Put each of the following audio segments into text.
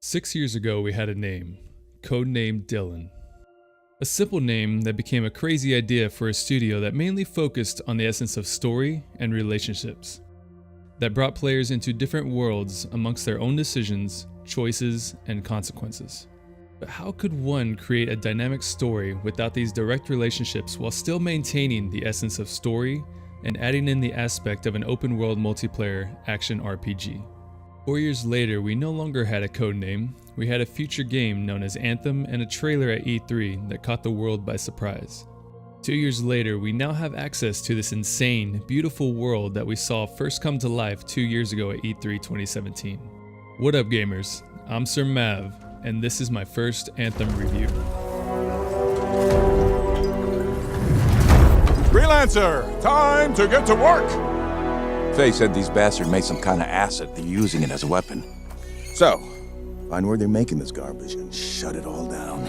6 years ago, we had a name, codenamed Dylan. A simple name that became a crazy idea for a studio that mainly focused on the essence of story and relationships. That brought players into different worlds amongst their own decisions, choices, and consequences. But how could one create a dynamic story without these direct relationships while still maintaining the essence of story and adding in the aspect of an open world multiplayer action RPG? 4 years later, we no longer had a code name. We had a future game known as Anthem and a trailer at E3 that caught the world by surprise. 2 years later, we now have access to this insane, beautiful world that we saw first come to life 2 years ago at E3 2017. What up, gamers? I'm Sir Mav, and this is my first Anthem review. Freelancer, time to get to work! Faye said these bastards made some kind of acid. They're using it as a weapon. So, find where they're making this garbage and shut it all down.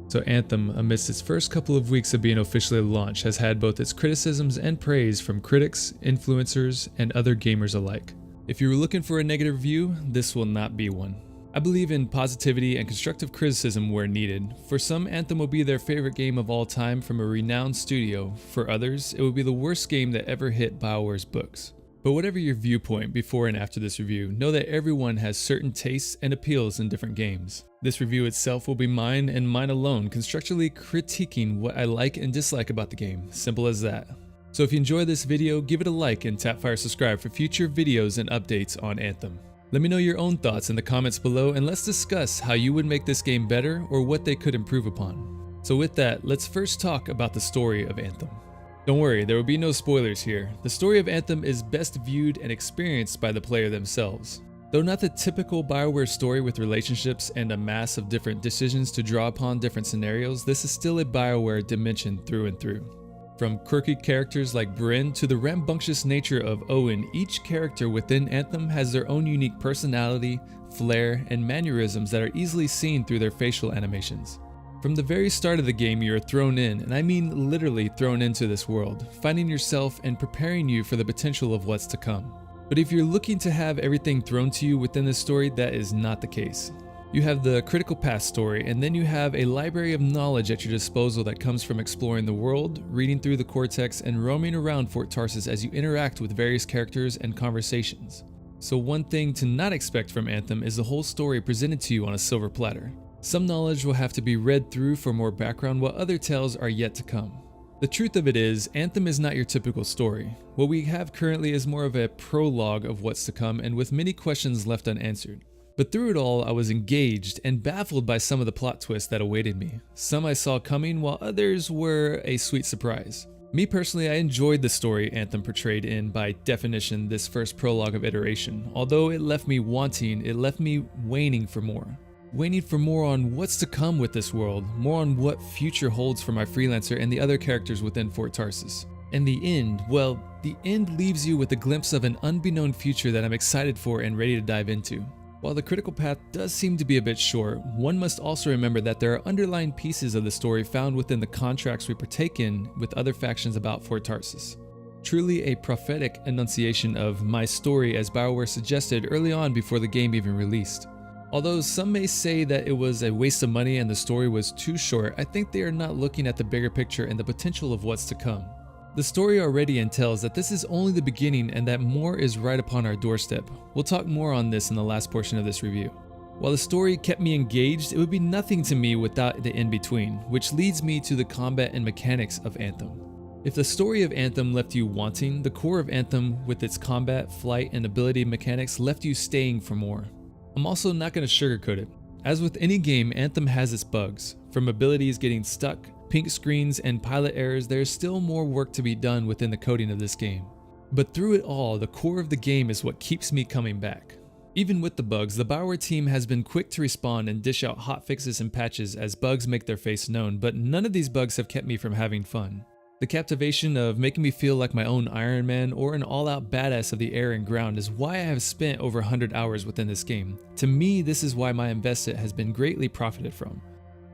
So Anthem, amidst its first couple of weeks of being officially launched, has had both its criticisms and praise from critics, influencers, and other gamers alike. If you were looking for a negative review, this will not be one. I believe in positivity and constructive criticism where needed. For some, Anthem will be their favorite game of all time from a renowned studio. For others, it will be the worst game that ever hit BioWare's books. But whatever your viewpoint before and after this review, know that everyone has certain tastes and appeals in different games. This review itself will be mine and mine alone, constructively critiquing what I like and dislike about the game. Simple as that. So if you enjoy this video, give it a like and tap fire subscribe for future videos and updates on Anthem. Let me know your own thoughts in the comments below, and let's discuss how you would make this game better or what they could improve upon. So with that, let's first talk about the story of Anthem. Don't worry, there will be no spoilers here. The story of Anthem is best viewed and experienced by the player themselves. Though not the typical BioWare story with relationships and a mass of different decisions to draw upon different scenarios, this is still a BioWare dimension through and through. From quirky characters like Bryn to the rambunctious nature of Owen, each character within Anthem has their own unique personality, flair, and mannerisms that are easily seen through their facial animations. From the very start of the game, you are thrown in, and I mean literally thrown into this world, finding yourself and preparing you for the potential of what's to come. But if you're looking to have everything thrown to you within this story, that is not the case. You have the critical path story, and then you have a library of knowledge at your disposal that comes from exploring the world, reading through the Cortex, and roaming around Fort Tarsis as you interact with various characters and conversations. So one thing to not expect from Anthem is the whole story presented to you on a silver platter. Some knowledge will have to be read through for more background, while other tales are yet to come. The truth of it is, Anthem is not your typical story. What we have currently is more of a prologue of what's to come, and with many questions left unanswered. But through it all, I was engaged and baffled by some of the plot twists that awaited me. Some I saw coming, while others were a sweet surprise. Me personally, I enjoyed the story Anthem portrayed in, by definition, this first prologue of iteration. Although it left me wanting, it left me waiting for more. Waiting for more on what's to come with this world, more on what future holds for my freelancer and the other characters within Fort Tarsis. And the end, well, the end leaves you with a glimpse of an unbeknown future that I'm excited for and ready to dive into. While the critical path does seem to be a bit short, one must also remember that there are underlying pieces of the story found within the contracts we partake in with other factions about Fort Tarsis. Truly a prophetic enunciation of my story, as BioWare suggested early on before the game even released. Although some may say that it was a waste of money and the story was too short, I think they are not looking at the bigger picture and the potential of what's to come. The story already entails that this is only the beginning and that more is right upon our doorstep. We'll talk more on this in the last portion of this review. While the story kept me engaged, it would be nothing to me without the in-between, which leads me to the combat and mechanics of Anthem. If the story of Anthem left you wanting, the core of Anthem with its combat, flight, and ability mechanics left you staying for more. I'm also not going to sugarcoat it. As with any game, Anthem has its bugs. From abilities getting stuck, pink screens, and pilot errors, there is still more work to be done within the coding of this game. But through it all, the core of the game is what keeps me coming back. Even with the bugs, the BioWare team has been quick to respond and dish out hotfixes and patches as bugs make their face known, but none of these bugs have kept me from having fun. The captivation of making me feel like my own Iron Man or an all-out badass of the air and ground is why I have spent over 100 hours within this game. To me, this is why my investment has been greatly profited from.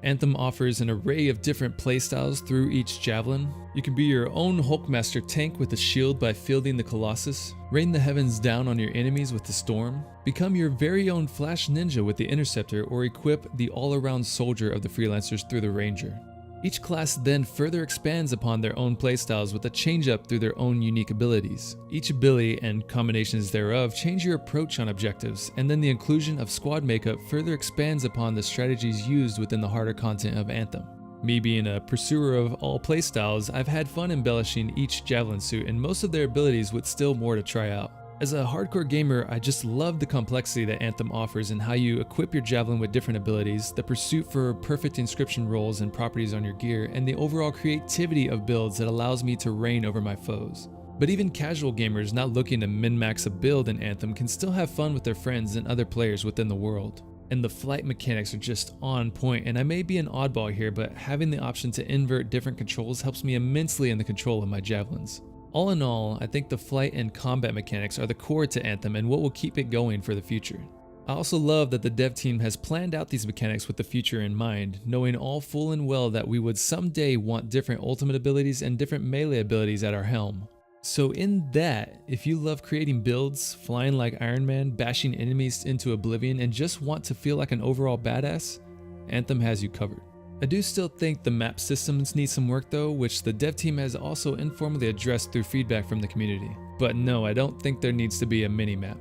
Anthem offers an array of different playstyles through each javelin. You can be your own Hulkmaster tank with a shield by fielding the Colossus, rain the heavens down on your enemies with the Storm, become your very own Flash Ninja with the Interceptor, or equip the all-around soldier of the Freelancers through the Ranger. Each class then further expands upon their own playstyles with a change-up through their own unique abilities. Each ability and combinations thereof change your approach on objectives, and then the inclusion of squad makeup further expands upon the strategies used within the harder content of Anthem. Me being a pursuer of all playstyles, I've had fun embellishing each Javelin suit and most of their abilities with still more to try out. As a hardcore gamer, I just love the complexity that Anthem offers and how you equip your Javelin with different abilities, the pursuit for perfect inscription rolls and properties on your gear, and the overall creativity of builds that allows me to reign over my foes. But even casual gamers not looking to min-max a build in Anthem can still have fun with their friends and other players within the world. And the flight mechanics are just on point, and I may be an oddball here, but having the option to invert different controls helps me immensely in the control of my Javelins. All in all, I think the flight and combat mechanics are the core to Anthem and what will keep it going for the future. I also love that the dev team has planned out these mechanics with the future in mind, knowing all full and well that we would someday want different ultimate abilities and different melee abilities at our helm. So in that, if you love creating builds, flying like Iron Man, bashing enemies into oblivion, and just want to feel like an overall badass, Anthem has you covered. I do still think the map systems need some work though, which the dev team has also informally addressed through feedback from the community. But no, I don't think there needs to be a mini-map.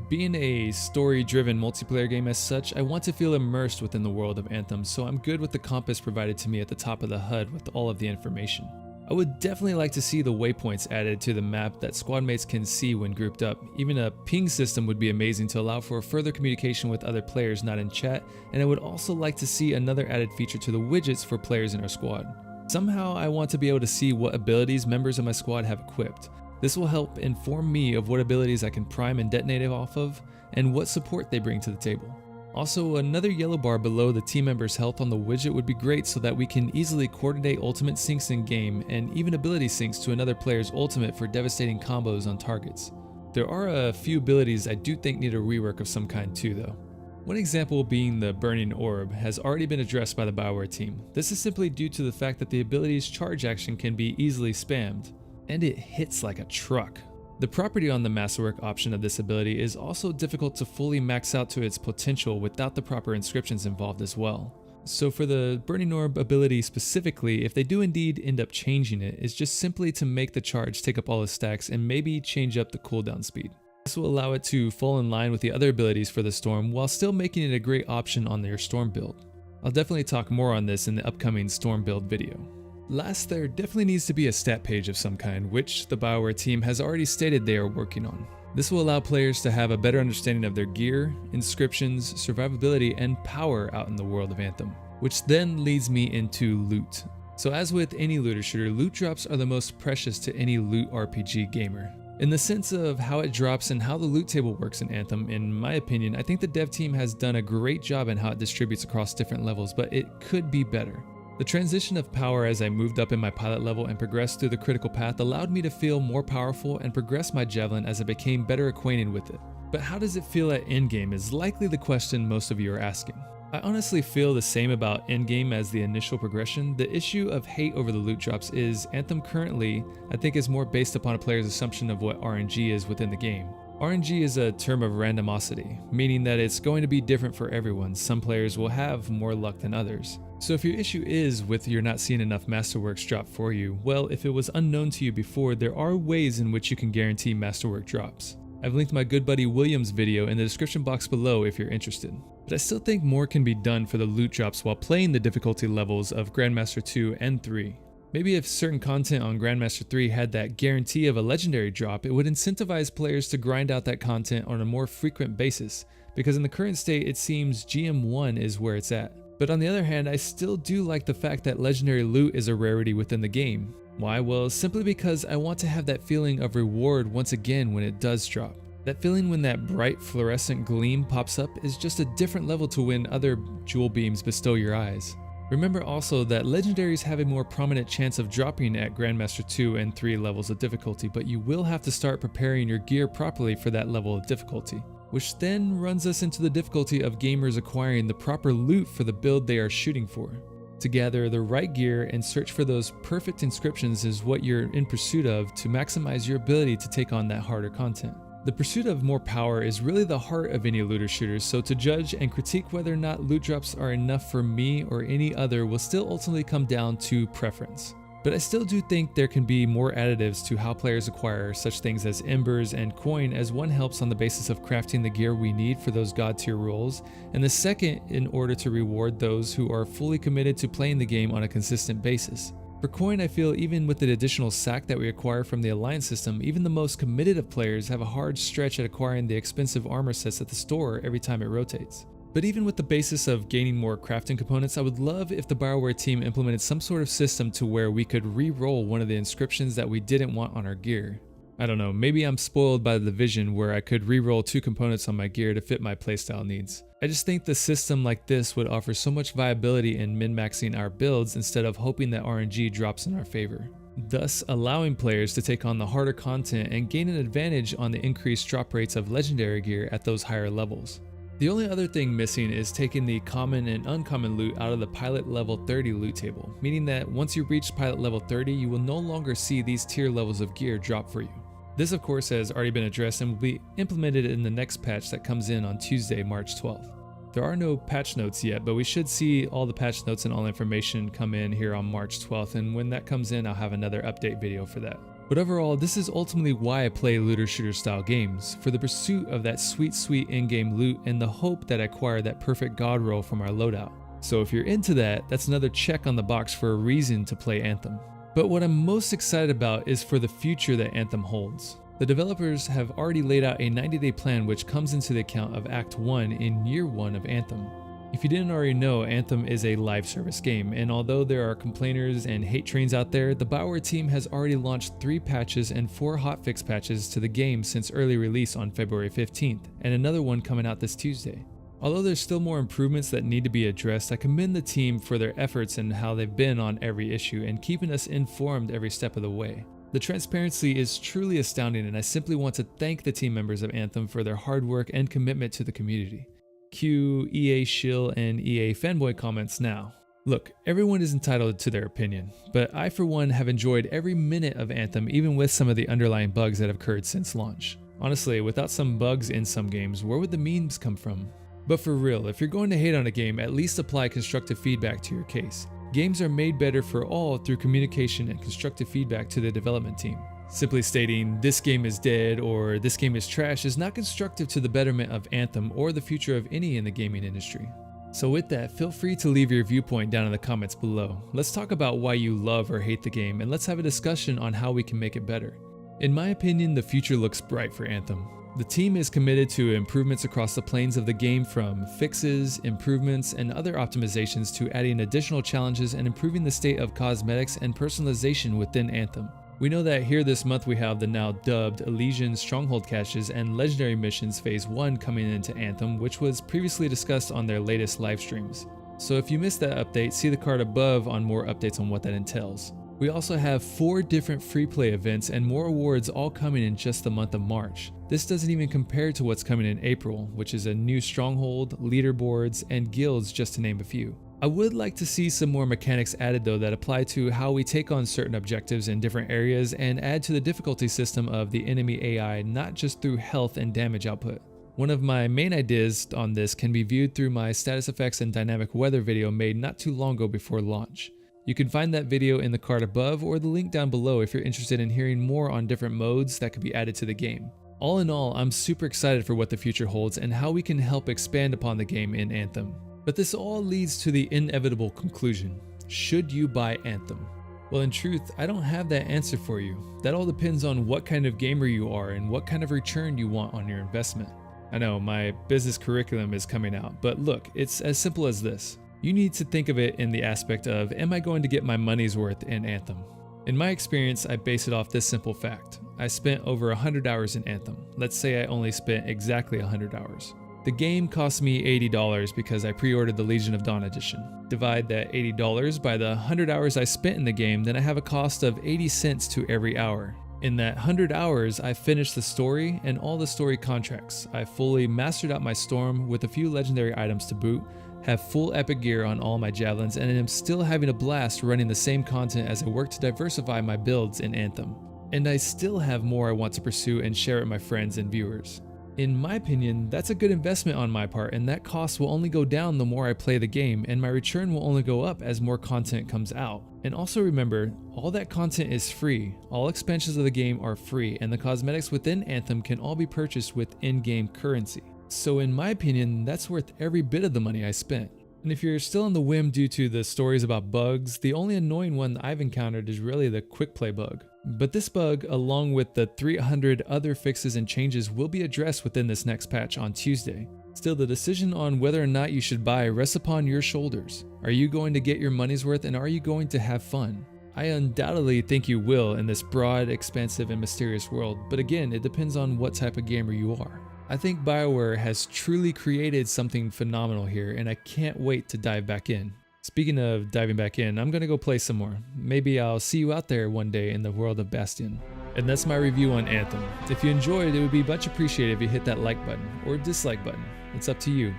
Being a story-driven multiplayer game as such, I want to feel immersed within the world of Anthem, so I'm good with the compass provided to me at the top of the HUD with all of the information. I would definitely like to see the waypoints added to the map that squad mates can see when grouped up. Even a ping system would be amazing to allow for further communication with other players not in chat, and I would also like to see another added feature to the widgets for players in our squad. Somehow I want to be able to see what abilities members of my squad have equipped. This will help inform me of what abilities I can prime and detonate off of, and what support they bring to the table. Also, another yellow bar below the team member's health on the widget would be great so that we can easily coordinate ultimate syncs in game and even ability syncs to another player's ultimate for devastating combos on targets. There are a few abilities I do think need a rework of some kind too though. One example being the Burning Orb has already been addressed by the BioWare team. This is simply due to the fact that the ability's charge action can be easily spammed, and it hits like a truck. The property on the Masterwork option of this ability is also difficult to fully max out to its potential without the proper inscriptions involved as well. So for the Burning Orb ability specifically, if they do indeed end up changing it, it's just simply to make the charge take up all the stacks and maybe change up the cooldown speed. This will allow it to fall in line with the other abilities for the Storm while still making it a great option on your Storm build. I'll definitely talk more on this in the upcoming Storm build video. Last, there definitely needs to be a stat page of some kind, which the BioWare team has already stated they are working on. This will allow players to have a better understanding of their gear, inscriptions, survivability, and power out in the world of Anthem, which then leads me into loot. So as with any looter shooter, loot drops are the most precious to any loot RPG gamer. In the sense of how it drops and how the loot table works in Anthem, in my opinion, I think the dev team has done a great job in how it distributes across different levels, but it could be better. The transition of power as I moved up in my pilot level and progressed through the critical path allowed me to feel more powerful and progress my Javelin as I became better acquainted with it. But how does it feel at endgame is likely the question most of you are asking. I honestly feel the same about endgame as the initial progression. The issue of hate over the loot drops is Anthem currently, I think, is more based upon a player's assumption of what RNG is within the game. RNG is a term of randomosity, meaning that it's going to be different for everyone. Some players will have more luck than others. So if your issue is with you're not seeing enough Masterworks drop for you, well, if it was unknown to you before, there are ways in which you can guarantee Masterwork drops. I've linked my good buddy William's video in the description box below if you're interested. But I still think more can be done for the loot drops while playing the difficulty levels of Grandmaster 2 and 3. Maybe if certain content on Grandmaster 3 had that guarantee of a legendary drop, it would incentivize players to grind out that content on a more frequent basis, because in the current state it seems GM1 is where it's at. But on the other hand, I still do like the fact that legendary loot is a rarity within the game. Why? Well, simply because I want to have that feeling of reward once again when it does drop. That feeling when that bright fluorescent gleam pops up is just a different level to when other jewel beams bestow your eyes. Remember also that legendaries have a more prominent chance of dropping at Grandmaster 2 and 3 levels of difficulty, but you will have to start preparing your gear properly for that level of difficulty. which then runs us into the difficulty of gamers acquiring the proper loot for the build they are shooting for. To gather the right gear and search for those perfect inscriptions is what you're in pursuit of to maximize your ability to take on that harder content. The pursuit of more power is really the heart of any looter shooters, so to judge and critique whether or not loot drops are enough for me or any other will still ultimately come down to preference. But I still do think there can be more additives to how players acquire such things as embers and coin, as one helps on the basis of crafting the gear we need for those god tier roles, and the second in order to reward those who are fully committed to playing the game on a consistent basis. For coin, I feel even with the additional sack that we acquire from the alliance system, even the most committed of players have a hard stretch at acquiring the expensive armor sets at the store every time it rotates. But even with the basis of gaining more crafting components, I would love if the BioWare team implemented some sort of system to where we could re-roll one of the inscriptions that we didn't want on our gear. I don't know, maybe I'm spoiled by the vision where I could re-roll 2 components on my gear to fit my playstyle needs. I just think the system like this would offer so much viability in min-maxing our builds instead of hoping that RNG drops in our favor, thus allowing players to take on the harder content and gain an advantage on the increased drop rates of legendary gear at those higher levels. The only other thing missing is taking the common and uncommon loot out of the pilot level 30 loot table, meaning that once you reach pilot level 30, you will no longer see these tier levels of gear drop for you. This of course has already been addressed and will be implemented in the next patch that comes in on Tuesday, March 12th. There are no patch notes yet, but we should see all the patch notes and all information come in here on March 12th, and when that comes in, I'll have another update video for that. But overall, this is ultimately why I play looter shooter style games, for the pursuit of that sweet in-game loot and the hope that I acquire that perfect god roll from our loadout. So if you're into that, that's another check on the box for a reason to play Anthem. But what I'm most excited about is for the future that Anthem holds. The developers have already laid out a 90-day plan which comes into the account of Act 1 in Year 1 of Anthem. If you didn't already know, Anthem is a live service game, and although there are complainers and hate trains out there, the BioWare team has already launched 3 patches and 4 hotfix patches to the game since early release on February 15th, and another one coming out this Tuesday. Although there's still more improvements that need to be addressed, I commend the team for their efforts and how they've been on every issue and keeping us informed every step of the way. The transparency is truly astounding, and I simply want to thank the team members of Anthem for their hard work and commitment to the community. Cue EA shill and EA fanboy comments now. Look, everyone is entitled to their opinion, but I for one have enjoyed every minute of Anthem, even with some of the underlying bugs that have occurred since launch. Honestly, without some bugs in some games, where would the memes come from? But for real, if you're going to hate on a game, at least apply constructive feedback to your case. Games are made better for all through communication and constructive feedback to the development team. Simply stating, this game is dead or this game is trash is not constructive to the betterment of Anthem or the future of any in the gaming industry. So with that, feel free to leave your viewpoint down in the comments below. Let's talk about why you love or hate the game, and let's have a discussion on how we can make it better. In my opinion, the future looks bright for Anthem. The team is committed to improvements across the planes of the game, from fixes, improvements, and other optimizations to adding additional challenges and improving the state of cosmetics and personalization within Anthem. We know that here this month we have the now dubbed Elysian Stronghold caches and Legendary Missions Phase 1 coming into Anthem, which was previously discussed on their latest live streams. So if you missed that update, see the card above on more updates on what that entails. We also have 4 different free play events and more awards all coming in just the month of March. This doesn't even compare to what's coming in April, which is a new stronghold, leaderboards, and guilds, just to name a few. I would like to see some more mechanics added though that apply to how we take on certain objectives in different areas and add to the difficulty system of the enemy AI, not just through health and damage output. One of my main ideas on this can be viewed through my status effects and dynamic weather video made not too long ago before launch. You can find that video in the card above or the link down below if you're interested in hearing more on different modes that could be added to the game. All in all, I'm super excited for what the future holds and how we can help expand upon the game in Anthem. But this all leads to the inevitable conclusion: should you buy Anthem? Well, in truth, I don't have that answer for you. That all depends on what kind of gamer you are and what kind of return you want on your investment. I know my business curriculum is coming out, but look, it's as simple as this. You need to think of it in the aspect of, am I going to get my money's worth in Anthem? In my experience, I base it off this simple fact. I spent over 100 hours in Anthem. Let's say I only spent exactly 100 hours. The game cost me $80 because I pre-ordered the Legion of Dawn edition. Divide that $80 by the 100 hours I spent in the game, then I have a cost of 80 cents to every hour. In that 100 hours, I finished the story and all the story contracts. I fully mastered out my storm with a few legendary items to boot, have full epic gear on all my javelins, and am still having a blast running the same content as I work to diversify my builds in Anthem. And I still have more I want to pursue and share with my friends and viewers. In my opinion, that's a good investment on my part, and that cost will only go down the more I play the game, and my return will only go up as more content comes out. And also remember, all that content is free, all expansions of the game are free, and the cosmetics within Anthem can all be purchased with in-game currency. So in my opinion, that's worth every bit of the money I spent. And if you're still on the whim due to the stories about bugs, the only annoying one that I've encountered is really the quick play bug. But this bug, along with the 300 other fixes and changes, will be addressed within this next patch on Tuesday. Still, the decision on whether or not you should buy rests upon your shoulders. Are you going to get your money's worth, and are you going to have fun? I undoubtedly think you will in this broad, expansive, and mysterious world, but again, it depends on what type of gamer you are. I think BioWare has truly created something phenomenal here, and I can't wait to dive back in. Speaking of diving back in, I'm gonna go play some more. Maybe I'll see you out there one day in the world of Bastion. And that's my review on Anthem. If you enjoyed, it would be much appreciated if you hit that like button or dislike button. It's up to you.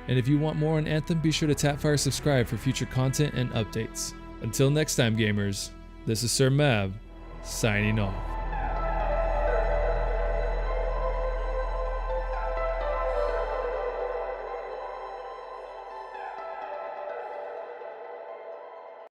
And if you want more on Anthem, be sure to tap fire subscribe for future content and updates. Until next time, gamers, this is Sir Mav, signing off.